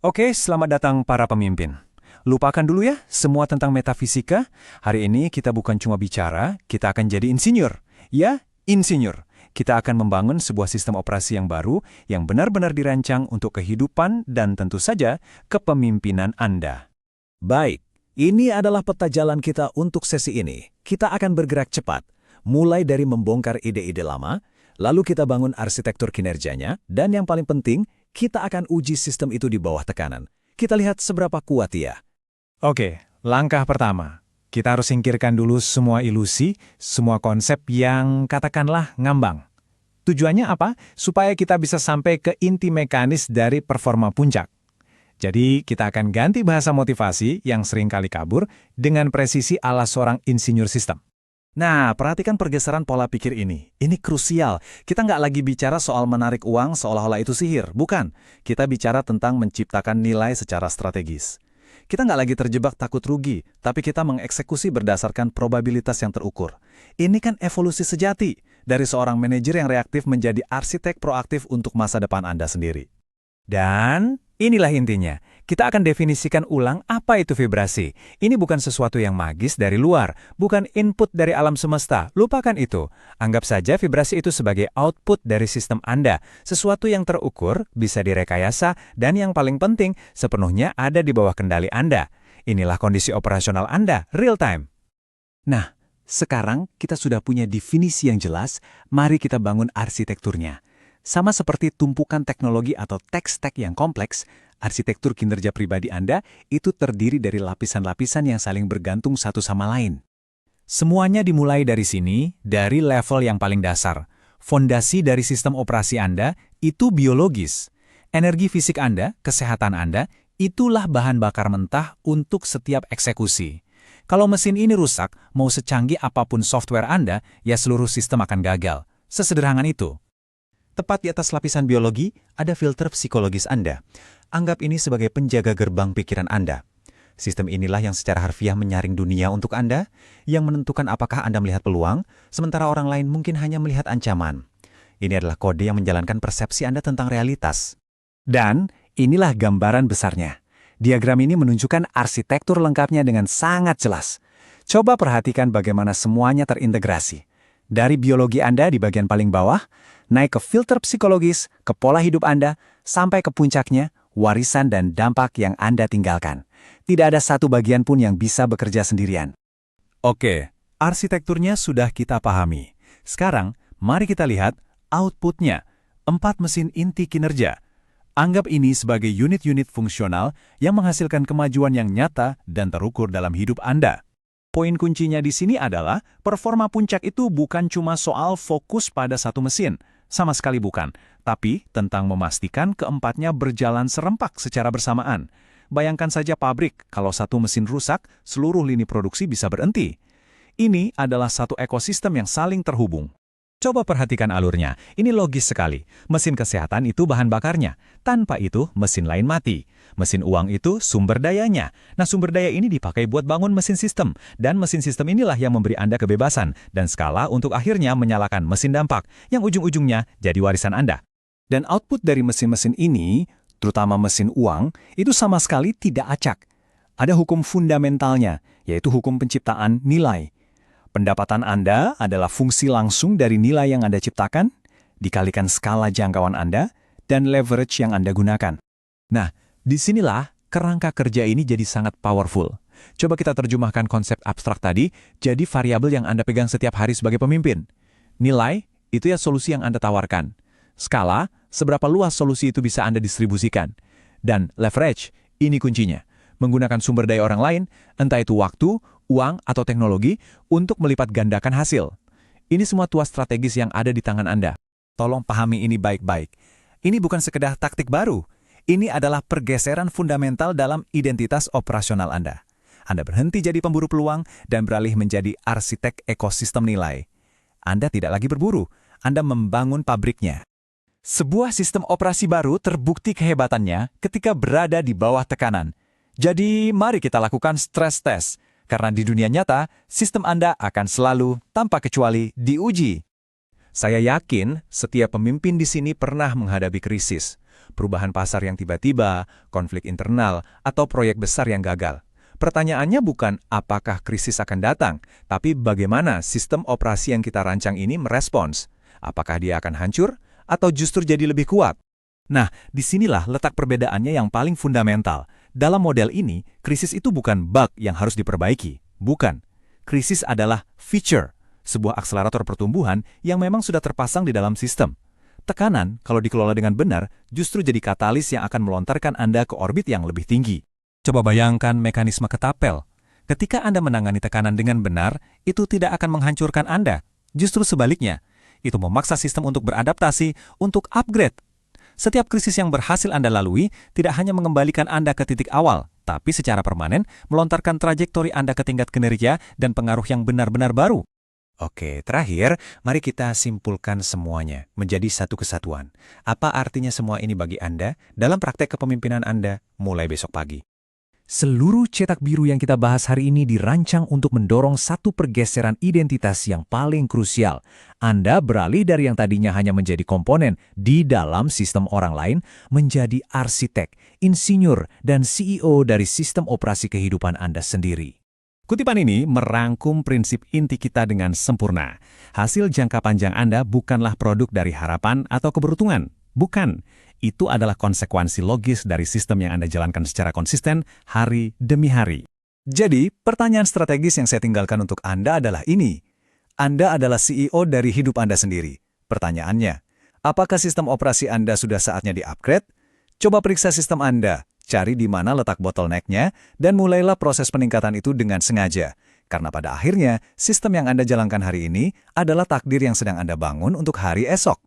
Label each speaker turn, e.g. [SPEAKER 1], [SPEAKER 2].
[SPEAKER 1] Oke, selamat datang para pemimpin. Lupakan dulu ya semua tentang metafisika. Hari ini kita bukan cuma bicara, kita akan jadi insinyur. Ya, insinyur. Kita akan membangun sebuah sistem operasi yang baru yang benar-benar dirancang untuk kehidupan dan tentu saja kepemimpinan Anda.
[SPEAKER 2] Baik, ini adalah peta jalan kita untuk sesi ini. Kita akan bergerak cepat, mulai dari membongkar ide-ide lama, lalu kita bangun arsitektur kinerjanya, dan yang paling penting, kita akan uji sistem itu di bawah tekanan. Kita lihat seberapa kuat ia.
[SPEAKER 1] Oke, langkah pertama. Kita harus singkirkan dulu semua ilusi, semua konsep yang katakanlah ngambang. Tujuannya apa? Supaya kita bisa sampai ke inti mekanis dari performa puncak. Jadi, kita akan ganti bahasa motivasi yang sering kali kabur dengan presisi ala seorang insinyur sistem.
[SPEAKER 2] Nah, perhatikan pergeseran pola pikir ini. Ini krusial. Kita nggak lagi bicara soal menarik uang seolah-olah itu sihir. Bukan. Kita bicara tentang menciptakan nilai secara strategis. Kita nggak lagi terjebak takut rugi, tapi kita mengeksekusi berdasarkan probabilitas yang terukur. Ini kan evolusi sejati, dari seorang manajer yang reaktif menjadi arsitek proaktif untuk masa depan Anda sendiri.
[SPEAKER 1] Dan inilah intinya. Kita akan definisikan ulang apa itu vibrasi. Ini bukan sesuatu yang magis dari luar, bukan input dari alam semesta. Lupakan itu. Anggap saja vibrasi itu sebagai output dari sistem Anda. Sesuatu yang terukur, bisa direkayasa, dan yang paling penting, sepenuhnya ada di bawah kendali Anda. Inilah kondisi operasional Anda, real time. Nah, sekarang kita sudah punya definisi yang jelas, mari kita bangun arsitekturnya. Sama seperti tumpukan teknologi atau tech stack yang kompleks, arsitektur kinerja pribadi Anda itu terdiri dari lapisan-lapisan yang saling bergantung satu sama lain. Semuanya dimulai dari sini, dari level yang paling dasar. Fondasi dari sistem operasi Anda itu biologis. Energi fisik Anda, kesehatan Anda, itulah bahan bakar mentah untuk setiap eksekusi. Kalau mesin ini rusak, mau secanggih apapun software Anda, ya seluruh sistem akan gagal. Sesederhana itu. Tepat di atas lapisan biologi, ada filter psikologis Anda. Anggap ini sebagai penjaga gerbang pikiran Anda. Sistem inilah yang secara harfiah menyaring dunia untuk Anda, yang menentukan apakah Anda melihat peluang, sementara orang lain mungkin hanya melihat ancaman. Ini adalah kode yang menjalankan persepsi Anda tentang realitas. Dan inilah gambaran besarnya. Diagram ini menunjukkan arsitektur lengkapnya dengan sangat jelas. Coba perhatikan bagaimana semuanya terintegrasi. Dari biologi Anda di bagian paling bawah, naik ke filter psikologis, ke pola hidup Anda, sampai ke puncaknya, warisan dan dampak yang Anda tinggalkan. Tidak ada satu bagian pun yang bisa bekerja sendirian. Oke, arsitekturnya sudah kita pahami. Sekarang, mari kita lihat outputnya. 4 mesin inti kinerja. Anggap ini sebagai unit-unit fungsional yang menghasilkan kemajuan yang nyata dan terukur dalam hidup Anda. Poin kuncinya di sini adalah performa puncak itu bukan cuma soal fokus pada satu mesin, sama sekali bukan, tapi tentang memastikan keempatnya berjalan serempak secara bersamaan. Bayangkan saja pabrik, kalau satu mesin rusak, seluruh lini produksi bisa berhenti. Ini adalah satu ekosistem yang saling terhubung. Coba perhatikan alurnya, ini logis sekali. Mesin kesehatan itu bahan bakarnya, tanpa itu mesin lain mati. Mesin uang itu sumber dayanya. Nah, sumber daya ini dipakai buat bangun mesin sistem, dan mesin sistem inilah yang memberi Anda kebebasan dan skala untuk akhirnya menyalakan mesin dampak, yang ujung-ujungnya jadi warisan Anda. Dan output dari mesin-mesin ini, terutama mesin uang, itu sama sekali tidak acak. Ada hukum fundamentalnya, yaitu hukum penciptaan nilai. Pendapatan Anda adalah fungsi langsung dari nilai yang Anda ciptakan, dikalikan skala jangkauan Anda, dan leverage yang Anda gunakan. Nah, disinilah kerangka kerja ini jadi sangat powerful. Coba kita terjemahkan konsep abstrak tadi jadi variabel yang Anda pegang setiap hari sebagai pemimpin. Nilai, itu ya solusi yang Anda tawarkan. Skala, seberapa luas solusi itu bisa Anda distribusikan. Dan leverage, ini kuncinya. Menggunakan sumber daya orang lain, entah itu waktu, uang, atau teknologi, untuk melipat gandakan hasil. Ini semua tuas strategis yang ada di tangan Anda. Tolong pahami ini baik-baik. Ini bukan sekedar taktik baru. Ini adalah pergeseran fundamental dalam identitas operasional Anda. Anda berhenti jadi pemburu peluang dan beralih menjadi arsitek ekosistem nilai. Anda tidak lagi berburu, Anda membangun pabriknya. Sebuah sistem operasi baru terbukti kehebatannya ketika berada di bawah tekanan. Jadi, mari kita lakukan stress test. Karena di dunia nyata, sistem Anda akan selalu, tanpa kecuali, diuji. Saya yakin setiap pemimpin di sini pernah menghadapi krisis. perubahan pasar yang tiba-tiba, konflik internal, atau proyek besar yang gagal. Pertanyaannya bukan apakah krisis akan datang, tapi bagaimana sistem operasi yang kita rancang ini merespons. Apakah dia akan hancur, atau justru jadi lebih kuat?
[SPEAKER 2] Nah, disinilah letak perbedaannya yang paling fundamental. Dalam model ini, krisis itu bukan bug yang harus diperbaiki. Bukan. Krisis adalah feature, sebuah akselerator pertumbuhan yang memang sudah terpasang di dalam sistem. Tekanan, kalau dikelola dengan benar, justru jadi katalis yang akan melontarkan Anda ke orbit yang lebih tinggi.
[SPEAKER 1] Coba bayangkan mekanisme ketapel. Ketika Anda menangani tekanan dengan benar, itu tidak akan menghancurkan Anda. Justru sebaliknya, itu memaksa sistem untuk beradaptasi, untuk upgrade. Setiap krisis yang berhasil Anda lalui tidak hanya mengembalikan Anda ke titik awal, tapi secara permanen melontarkan trajektori Anda ke tingkat kinerja dan pengaruh yang benar-benar baru. Oke, terakhir, mari kita simpulkan semuanya menjadi satu kesatuan. Apa artinya semua ini bagi Anda dalam praktek kepemimpinan Anda mulai besok pagi?
[SPEAKER 3] Seluruh cetak biru yang kita bahas hari ini dirancang untuk mendorong satu pergeseran identitas yang paling krusial. Anda beralih dari yang tadinya hanya menjadi komponen di dalam sistem orang lain, menjadi arsitek, insinyur, dan CEO dari sistem operasi kehidupan Anda sendiri.
[SPEAKER 2] Kutipan ini merangkum prinsip inti kita dengan sempurna. Hasil jangka panjang Anda bukanlah produk dari harapan atau keberuntungan. Bukan. Itu adalah konsekuensi logis dari sistem yang Anda jalankan secara konsisten hari demi hari.
[SPEAKER 1] Jadi, pertanyaan strategis yang saya tinggalkan untuk Anda adalah ini. Anda adalah CEO dari hidup Anda sendiri. Pertanyaannya, apakah sistem operasi Anda sudah saatnya di-upgrade? Coba periksa sistem Anda, cari di mana letak bottleneck-nya, dan mulailah proses peningkatan itu dengan sengaja. Karena pada akhirnya, sistem yang Anda jalankan hari ini adalah takdir yang sedang Anda bangun untuk hari esok.